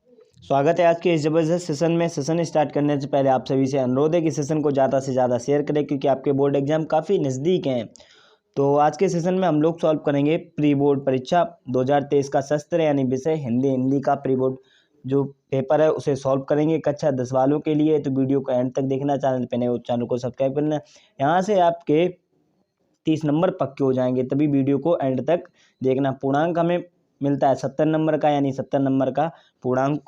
स्वागत है आज के इस ज़बरदस्त सेशन में। सेशन स्टार्ट करने से पहले आप सभी से अनुरोध है कि सेशन को ज़्यादा से ज़्यादा शेयर करें, क्योंकि आपके बोर्ड एग्जाम काफ़ी नज़दीक हैं। तो आज के सेशन में हम लोग सॉल्व करेंगे प्री बोर्ड परीक्षा 2023 का शस्त्र यानी विषय हिंदी का प्री बोर्ड जो पेपर है उसे सॉल्व करेंगे कक्षा 10 वालों के लिए। तो वीडियो को एंड तक देखना, चैनल पर नए हो चैनल को सब्सक्राइब करना। यहाँ से आपके 30 नंबर पक्के हो जाएंगे, तभी वीडियो को एंड तक देखना। पूर्णांक हमें मिलता है 70 नंबर का, यानी 70 नंबर का पूर्णांक,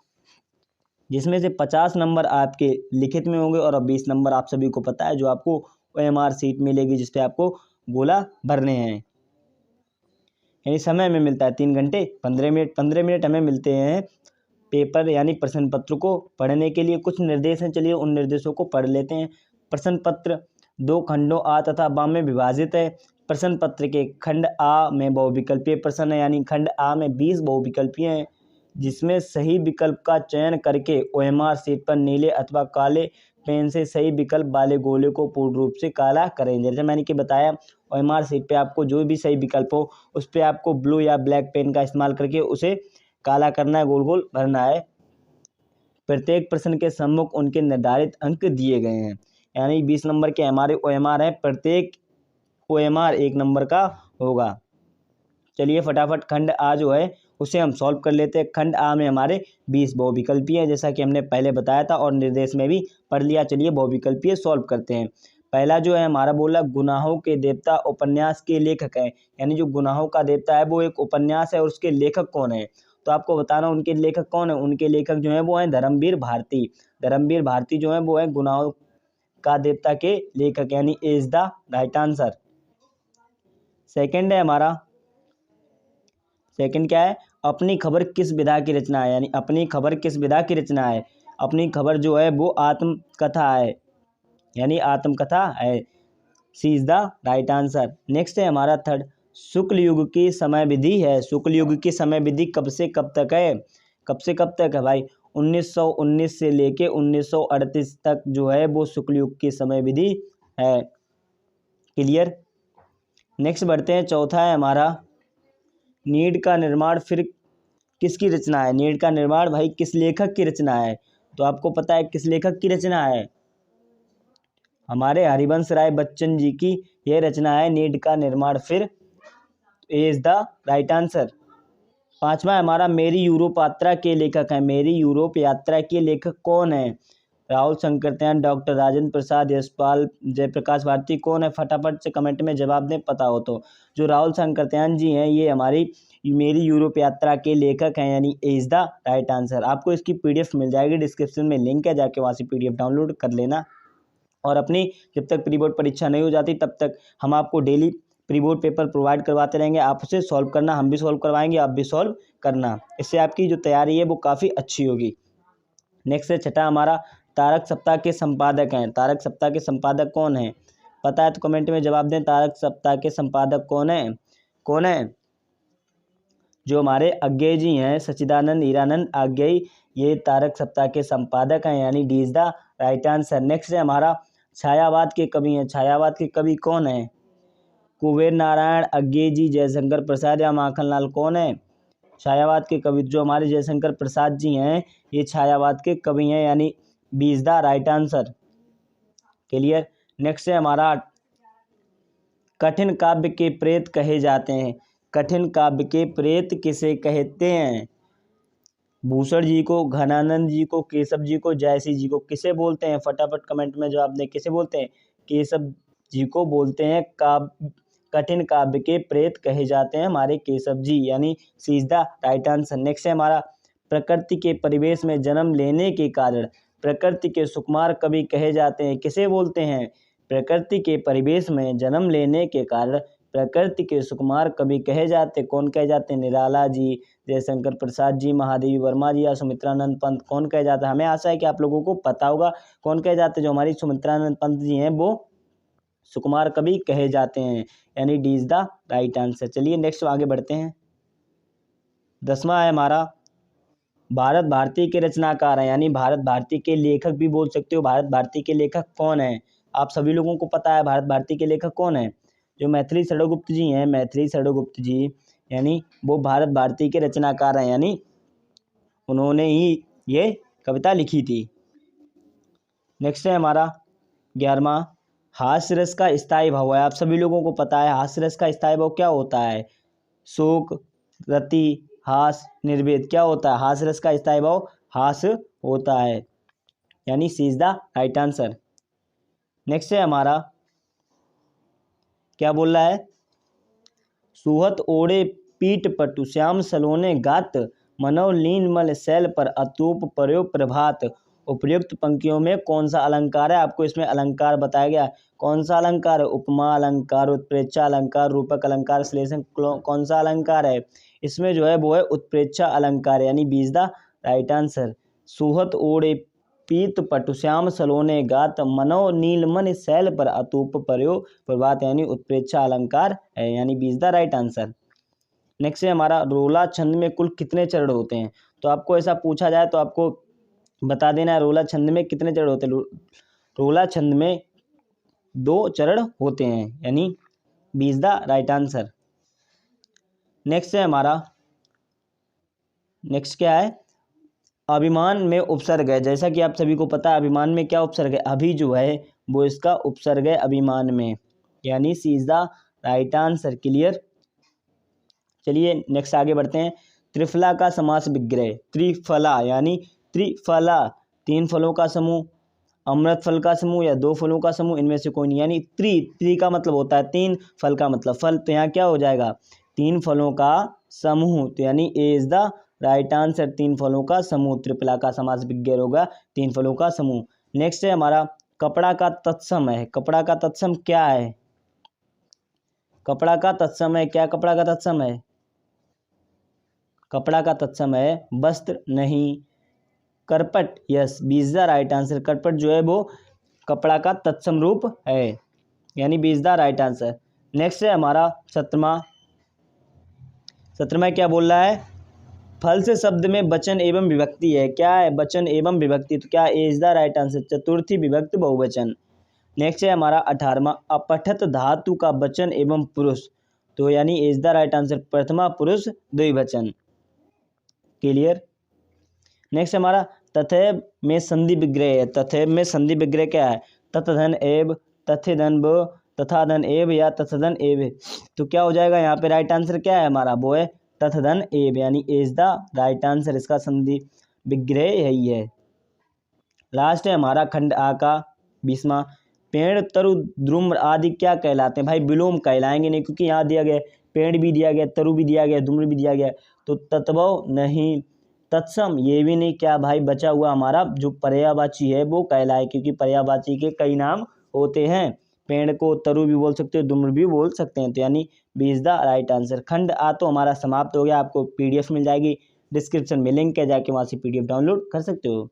जिसमें से 50 नंबर आपके लिखित में होंगे और 20 नंबर आप सभी को पता है जो आपको OMR सीट मिलेगी, जिस पे आपको गोला भरने हैं। यानी समय हमें मिलता है 3 घंटे 15 मिनट। 15 मिनट हमें मिलते हैं पेपर यानी प्रश्न पत्र को पढ़ने के लिए। कुछ निर्देश हैं, चलिए उन निर्देशों को पढ़ लेते हैं। प्रश्न पत्र 2 खंडों आ तथा बा में विभाजित है। प्रश्न पत्र के खंड आ में बहुविकल्पीय प्रश्न है, यानी खंड आ में 20 बहुविकल्पीय हैं, जिसमें सही विकल्प का चयन करके OMR सीट पर नीले अथवा काले पेन से सही विकल्प वाले गोले को पूर्ण रूप से काला करें। जैसे मैंने कि बताया, OMR सीट पे आपको जो भी सही विकल्प हो उस पर आपको ब्लू या ब्लैक पेन का इस्तेमाल करके उसे काला करना है, गोल गोल भरना है। प्रत्येक प्रश्न के सम्मुख उनके निर्धारित अंक दिए गए हैं, यानी 20 नंबर के हमारे OMR है, प्रत्येक OMR 1 नंबर का होगा। चलिए फटाफट खंड आ जो है उसे हम सॉल्व कर लेते हैं। खंड आ में हमारे 20 बहुविकल्पीय हैं, जैसा कि हमने पहले बताया था और निर्देश में भी पढ़ लिया। चलिए बहुविकल्पीय सॉल्व करते हैं। पहला जो है हमारा बोला गुनाहों के देवता उपन्यास के लेखक हैं, यानी जो गुनाहों का देवता है वो एक उपन्यास है और उसके लेखक कौन है। तो आपको बताना उनके लेखक कौन है। उनके लेखक जो है वो हैं धर्मवीर भारती। धर्मवीर भारती जो है वो है गुनाहों का देवता के लेखक, यानी is the right answer. Second है हमारा, सेकंड क्या है, अपनी खबर किस विधा की रचना है, यानी अपनी खबर किस विधा की रचना है। अपनी खबर जो है वो आत्मकथा है, यानी आत्मकथा है। C is the right answer. Next है हमारा थर्ड, शुक्ल युग की समय विधि है। शुक्ल युग की समय विधि कब से कब तक है। कब से कब तक है भाई, 1919 से लेके 1938 तक जो है वो शुक्ल युग की समय विधि है। क्लियर। नेक्स्ट बढ़ते हैं, चौथा है हमारा, नीड का निर्माण फिर किसकी रचना है। नीड का निर्माण भाई किस लेखक की रचना है। तो आपको पता है किस लेखक की रचना है, हमारे हरिवंश राय बच्चन जी की यह रचना है, नीड का निर्माण फिर। Is the right answer. पांचवा है हमारा, मेरी यूरोप यात्रा के लेखक हैं। मेरी यूरोप यात्रा के लेखक कौन है। राहुल शंकरदयाल, डॉक्टर राजेंद्र प्रसाद, यशपाल, जयप्रकाश भारती, कौन है। फटाफट से कमेंट में जवाब दें पता हो तो। जो राहुल शंकरदयाल जी हैं ये हमारी मेरी यूरोप यात्रा के लेखक हैं, यानी इज द राइट आंसर। आपको इसकी PDF मिल जाएगी, डिस्क्रिप्शन में लिंक है, जाके वहाँ से PDF डाउनलोड कर लेना। और अपनी जब तक प्री बोर्ड परीक्षा नहीं हो जाती तब तक हम आपको daily pre board paper provide करवाते रहेंगे। आप उसे सॉल्व करना, हम भी सॉल्व करवाएंगे, आप भी सॉल्व करना। इससे आपकी जो तैयारी है वो काफ़ी अच्छी होगी। नेक्स्ट है छठा हमारा, तारक सप्ताह के संपादक हैं। तारक सप्ताह के संपादक कौन है, पता है तो कमेंट में जवाब दें। तारक सप्ताह के संपादक कौन है, कौन है। जो हमारे अज्ञेय जी हैं, सच्चिदानंद हीरानंद अज्ञेय, ये तारक सप्ताह के संपादक हैं, यानी D is the right answer. Next है हमारा, छायावाद के कवि हैं। छायावाद के कवि कौन है, कुबेर नारायण, अज्ञेय जी, जयशंकर प्रसाद या माखनलाल, कौन है। छायावाद के कवि जो हमारे जयशंकर प्रसाद जी हैं ये छायावाद के कवि हैं, यानी B is the right answer. Clear. Next है हमारा, कठिन काव्य के प्रेत कहे जाते हैं। कठिन काव्य के प्रेत किसे कहते हैं। भूषण जी को, घनानंद जी को, केशव जी को, जयसी जी को, किसे बोलते हैं। फटाफट कमेंट में जवाब दें, किसे बोलते हैं। केशव जी को बोलते हैं। कठिन काव्य के प्रेत कहे जाते हैं हमारे केशव जी, यानी C is the right answer. Next है हमारा, प्रकृति के परिवेश में जन्म लेने के कारण प्रकृति के सुकुमार कवि कहे जाते हैं, किसे बोलते हैं। प्रकृति के परिवेश में जन्म लेने के कारण प्रकृति के सुकुमार कवि कहे जाते, कौन कहे जाते हैं। निराला जी, जयशंकर प्रसाद जी, महादेवी वर्मा जी या सुमित्रानंद पंत, कौन कहे जाता है। हमें आशा है कि आप लोगों को पता होगा कौन कहे जाते हैं। जो हमारी सुमित्रानंद पंत जी हैं वो सुकुमार कवि कहे जाते हैं, यानी D is the right answer. चलिए नेक्स्ट आगे बढ़ते हैं। 10वां है हमारा, भारत भारती के रचनाकार हैं, यानी भारत भारती के लेखक भी बोल सकते हो। भारत भारती के लेखक कौन है, आप सभी लोगों को पता है भारत भारती के लेखक कौन है। जो मैथिली षड्गुप्त जी हैं, मैथिली षड्गुप्त जी, यानी वो भारत भारती के रचनाकार हैं, यानी उन्होंने ही ये कविता लिखी थी। नेक्स्ट है हमारा 11वां, हास्य रस का स्थायी भाव है। आप सभी लोगों को पता है हास्य रस का स्थायी भाव क्या होता है। शोक, रति, हास, निर्वेद क्या होता है। हास्य रस का स्थायी भाव हास होता है, यानी C is the right answer. Next है हमारा क्या बोल रहा है, सुहत ओढ़े पीठ पटु श्याम सलोने गात मनोव लीन मल शैल पर अतूप पर्यो प्रभात। उपयुक्त पंक्तियों में कौन सा अलंकार है, आपको इसमें अलंकार बताया गया। कौन सा अलंकार है, उपमा अलंकार, उत्प्रेक्षा अलंकार, रूपक अलंकार, श्लेषण, कौन सा अलंकार है। इसमें जो है वो है उत्प्रेक्षा अलंकार, यानी B is the right answer. सुहत ओढ़े पीत पटु श्याम सलोने गात मनो नीलमन शैल पर अतूप पर्यो प्रभात, यानी उत्प्रेक्षा अलंकार है, यानी B is the right answer. Next है हमारा रोला छंद में कुल कितने चरण होते हैं। तो आपको ऐसा पूछा जाए तो आपको बता देना है रोला छंद में कितने चरण होते हैं। रोला छंद में 2 चरण होते हैं, यानी B is the right answer. Next है हमारा, नेक्स्ट क्या है, अभिमान में उपसर्ग है। जैसा कि आप सभी को पता है अभिमान में क्या उपसर्ग है, अभी जो है वो इसका उपसर्ग है अभिमान में, यानी C is the right answer. Clear. चलिए नेक्स्ट आगे बढ़ते हैं। त्रिफला का समास विग्रह। त्रिफला यानी त्रिफला 3 फलों का समूह, अमृत फल का समूह या 2 फलों का समूह, इनमें से कोई नहीं, यानी त्रि का मतलब होता है 3, फल का मतलब फल, तो यहाँ क्या हो जाएगा 3 फलों का समूह, तो यानी ए इज द राइट आंसर। 3 फलों का समूह, त्रिफला का समास विग्रह होगा 3 फलों का समूह। नेक्स्ट है हमारा कपड़ा का तत्सम है। कपड़ा का तत्सम क्या है, कपड़ा का तत्सम है क्या, कपड़ा का तत्सम है, कपड़ा का तत्सम है वस्त्र नहीं, करपट, yes B is the right answer. करपट जो है वो कपड़ा का तत्सम रूप है, यानी B is the right answer. Next है हमारा 17वां क्या बोल रहा है, फल से शब्द में वचन एवं विभक्ति है। क्या है, वचन एवं विभक्ति, तो क्या ए इज द राइट आंसर, चतुर्थी विभक्ति बहुवचन। नेक्स्ट है हमारा 18वां, अपठत धातु का वचन एवं पुरुष, तो यानी ए इज द राइट आंसर, प्रथमा पुरुष द्विवचन। क्लियर। नेक्स्ट हमारा तथैव में संधि विग्रह है। तथैव में संधि विग्रह क्या है, तथधन एव, तथेधन ब, तथाधन एव या तथधन एव, तो क्या हो जाएगा यहाँ पे राइट आंसर क्या है हमारा, वो है तथधन एव, यानी ए इज द राइट आंसर। इसका संधि विग्रह यही है। लास्ट है हमारा खंड आ का 20वां, पेड़ तरु द्रुम आदि क्या कहलाते हैं। भाई विलोम कहलाएंगे नहीं, क्योंकि यहाँ दिया गया पेड़ भी दिया गया, तरु भी दिया गया, धूम्र भी दिया गया, तो तत्वव नहीं, तत्सम ये भी नहीं, क्या भाई बचा हुआ हमारा जो पर्यायवाची है वो कहलाए, क्योंकि पर्यायवाची के कई नाम होते हैं। पेड़ को तरु भी बोल सकते हो, धूम्र भी बोल सकते हैं, तो यानी B is the right answer. खंड आ तो हमारा समाप्त हो गया। आपको पीडीएफ मिल जाएगी, डिस्क्रिप्शन में लिंक है, जाके वहाँ से पीडीएफ डाउनलोड कर सकते हो।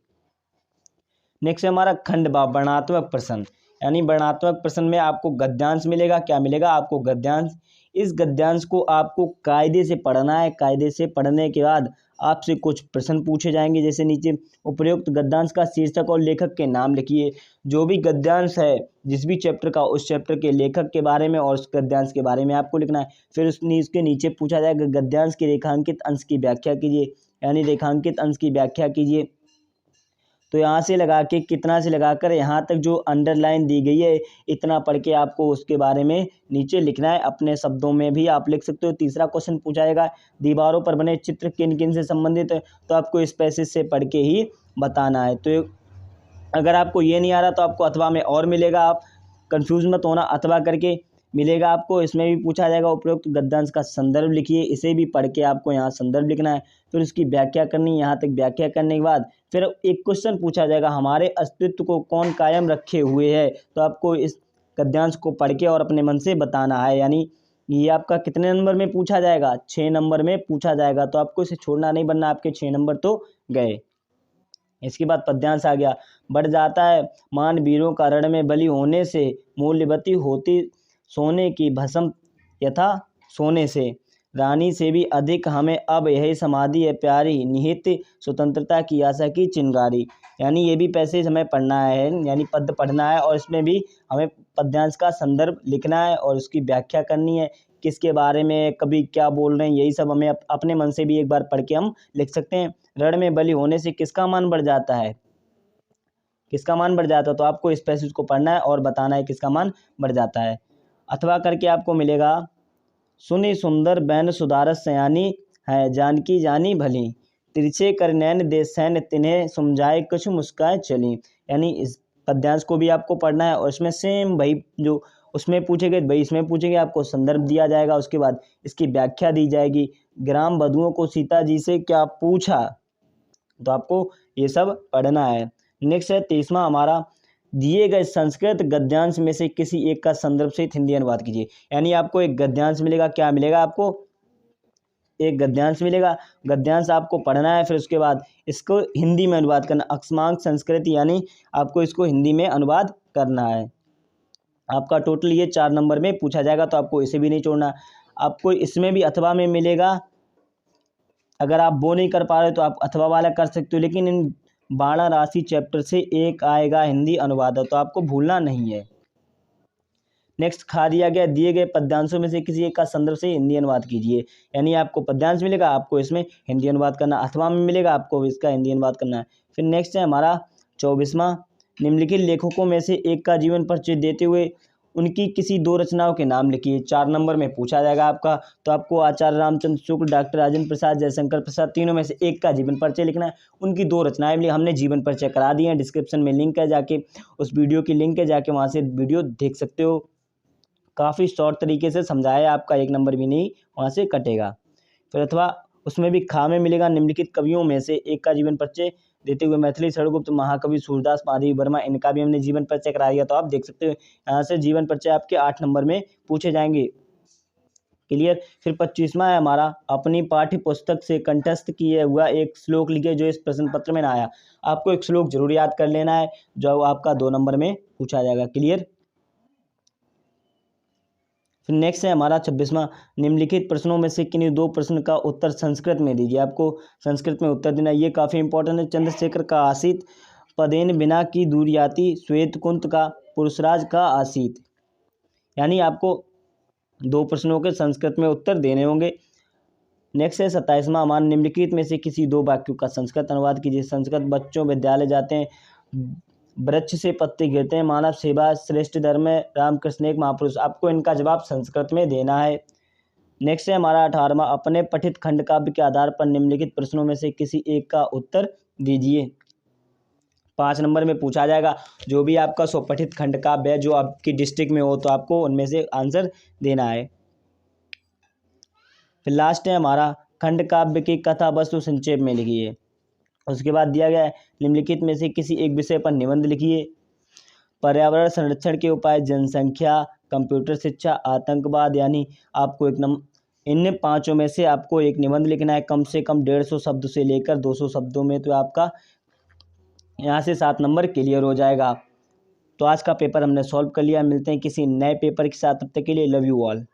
नेक्स्ट है हमारा खंड बा, वर्णात्मक प्रश्न, यानी वर्णात्मक प्रश्न में आपको गद्यांश मिलेगा। क्या मिलेगा आपको, गद्यांश। इस गद्यांश को आपको कायदे से पढ़ना है। कायदे से पढ़ने के बाद आपसे कुछ प्रश्न पूछे जाएंगे, जैसे नीचे उपयुक्त गद्यांश का शीर्षक और लेखक के नाम लिखिए। जो भी गद्यांश है जिस भी चैप्टर का, उस चैप्टर के लेखक के बारे में और उस गद्यांश के बारे में आपको लिखना है। फिर उसके नीचे पूछा जाएगा गद्यांश के रेखांकित अंश की व्याख्या कीजिए, यानी रेखांकित अंश की व्याख्या कीजिए। तो यहाँ से लगा के कितना से लगाकर यहाँ तक जो अंडरलाइन दी गई है इतना पढ़ के आपको उसके बारे में नीचे लिखना है। अपने शब्दों में भी आप लिख सकते हो। तीसरा क्वेश्चन पूछा जाएगा, दीवारों पर बने चित्र किन किन से संबंधित है, तो आपको इस पैसेज से पढ़ के ही बताना है। तो अगर आपको ये नहीं आ रहा तो आपको अथवा में और मिलेगा, आप कंफ्यूज मत होना, अथवा करके मिलेगा आपको। इसमें भी पूछा जाएगा उपयुक्त गद्यांश का संदर्भ लिखिए, इसे भी पढ़ के आपको यहाँ संदर्भ लिखना है, फिर उसकी व्याख्या करनी। यहाँ तक व्याख्या करने के बाद फिर एक क्वेश्चन पूछा जाएगा, हमारे अस्तित्व को कौन कायम रखे हुए है, तो आपको इस गद्यांश को पढ़ के और अपने मन से बताना है। यानी ये आपका कितने नंबर में पूछा जाएगा, 6 नंबर में पूछा जाएगा, तो आपको इसे छोड़ना नहीं, बनना आपके 6 नंबर तो गए। इसके बाद पद्यांश आ गया, बढ़ जाता है मान वीरों का रण में बलि होने से, मूल्यवती होती सोने की भस्म यथा सोने से, रानी से भी अधिक हमें अब यही समाधि है प्यारी, निहित स्वतंत्रता की आशा की चिंगारी। यानी ये भी पैसेज हमें पढ़ना है, यानी पद पढ़ना है, और इसमें भी हमें पद्यांश का संदर्भ लिखना है और उसकी व्याख्या करनी है। किसके बारे में कभी क्या बोल रहे हैं, यही सब हमें अपने मन से भी एक बार पढ़ के हम लिख सकते हैं। रण में बलि होने से किसका मान बढ़ जाता है, किसका मान बढ़ जाता है, तो आपको इस पैसेज को पढ़ना है और बताना है किसका मान बढ़ जाता है। अथवा करके आपको मिलेगा, सुनी सुंदर बैन सुधारस सयानी है, जानकी जानी भली, तिरछे कर नैन दे सैन तिन्हें समझाए कुछ मुस्काए चली। यानी इस पद्यांश को भी आपको पढ़ना है और इसमें सेम भाई जो उसमें पूछेंगे भाई इसमें पूछेंगे, आपको संदर्भ दिया जाएगा, उसके बाद इसकी व्याख्या दी जाएगी। ग्राम बधुओं को सीता जी से क्या पूछा, तो आपको ये सब पढ़ना है। नेक्स्ट है 23वां हमारा, दिए गए संस्कृत गद्यांश में से किसी एक का संदर्भ सहित हिंदी अनुवाद कीजिए। यानी आपको एक गद्यांश मिलेगा, क्या मिलेगा आपको, एक गद्यांश मिलेगा, गद्यांश आपको पढ़ना है, फिर उसके बाद इसको हिंदी में अनुवाद करना, अक्षमांक संस्कृत, यानी आपको इसको हिंदी में अनुवाद करना है। आपका टोटल ये 4 नंबर में पूछा जाएगा, तो आपको इसे भी नहीं छोड़ना। आपको इसमें भी अथवा में मिलेगा, अगर आप वो नहीं कर पा रहे तो आप अथवा वाला कर सकते हो, लेकिन इन 12 राशि चैप्टर से एक आएगा हिंदी अनुवाद, तो आपको भूलना नहीं है। नेक्स्ट खा दिया गया, दिए गए पद्यांशों में से किसी एक का संदर्भ से हिंदी अनुवाद कीजिए। यानी आपको पद्यांश मिलेगा, आपको इसमें हिंदी अनुवाद करना, अथवा में मिलेगा, आपको इसका हिंदी अनुवाद करना है। फिर नेक्स्ट है हमारा 24वां, निम्नलिखित लेखकों में से एक का जीवन परिचय देते हुए उनकी किसी 2 रचनाओं के नाम लिखिए। 4 नंबर में पूछा जाएगा आपका, तो आपको आचार्य रामचंद्र शुक्ल, डॉक्टर राजेंद्र प्रसाद, जयशंकर प्रसाद, तीनों में से एक का जीवन परिचय लिखना है। उनकी 2 रचनाएं मिली, हमने जीवन परिचय करा दिए हैं, डिस्क्रिप्शन में लिंक है, जाके उस वीडियो की लिंक है, जाके वहाँ से वीडियो देख सकते हो। काफ़ी शॉर्ट तरीके से समझाया, आपका 1 नंबर भी नहीं वहाँ से कटेगा। फिर अथवा उसमें भी खा में मिलेगा, निम्नलिखित कवियों में से एक का जीवन परिचय देते हुए मैथिली षड़गुप्त, महाकवि सूरदास, माधवी वर्मा, इनका भी हमने जीवन परिचय करा दिया, तो आप देख सकते हो यहाँ से जीवन परिचय आपके 8 नंबर में पूछे जाएंगे। क्लियर। फिर 25वां है हमारा, अपनी पाठ्य पुस्तक से कंठस्थ किए हुआ एक श्लोक लिखिए जो इस प्रश्न पत्र में ना आया। आपको एक श्लोक जरूर याद कर लेना है जो आपका 2 नंबर में पूछा जाएगा। क्लियर। फिर नेक्स्ट है हमारा 26वां, निम्नलिखित प्रश्नों में से किन्हीं 2 प्रश्न का उत्तर संस्कृत में दीजिए। आपको संस्कृत में उत्तर देना, ये काफ़ी इंपॉर्टेंट है। चंद्रशेखर का आसित पदेन बिना की दूरियाती, श्वेत कुंत का पुरुषराज का आसित। यानी आपको 2 प्रश्नों के संस्कृत में उत्तर देने होंगे। नेक्स्ट है 27वां हमारा, निम्नलिखित में से किसी 2 वाक्यों का संस्कृत अनुवाद कीजिए। संस्कृत बच्चों विद्यालय जाते हैं, वृक्ष से पत्ते गिरते हैं, मानव सेवा श्रेष्ठ धर्म है, रामकृष्ण एक महापुरुष। आपको इनका जवाब संस्कृत में देना है। नेक्स्ट है हमारा 18वां, अपने पठित खंड काव्य के आधार पर निम्नलिखित प्रश्नों में से किसी एक का उत्तर दीजिए। 5 नंबर में पूछा जाएगा, जो भी आपका स्वपठित खंड काव्य है जो आपकी डिस्ट्रिक्ट में हो, तो आपको उनमें से आंसर देना है। फिर लास्ट है हमारा, खंड काव्य की कथा वस्तु संक्षेप में लिखिए। उसके बाद दिया गया है, निम्नलिखित में से किसी एक विषय पर निबंध लिखिए। पर्यावरण संरक्षण के उपाय, जनसंख्या, कंप्यूटर शिक्षा, आतंकवाद। यानी आपको इन 5 में से आपको एक निबंध लिखना है, कम से कम 150 शब्द से लेकर 200 शब्दों में, तो आपका यहाँ से 7 नंबर क्लियर हो जाएगा। तो आज का पेपर हमने सॉल्व कर लिया। मिलते हैं किसी नए पेपर के साथ, तब तक के लिए लव यू ऑल।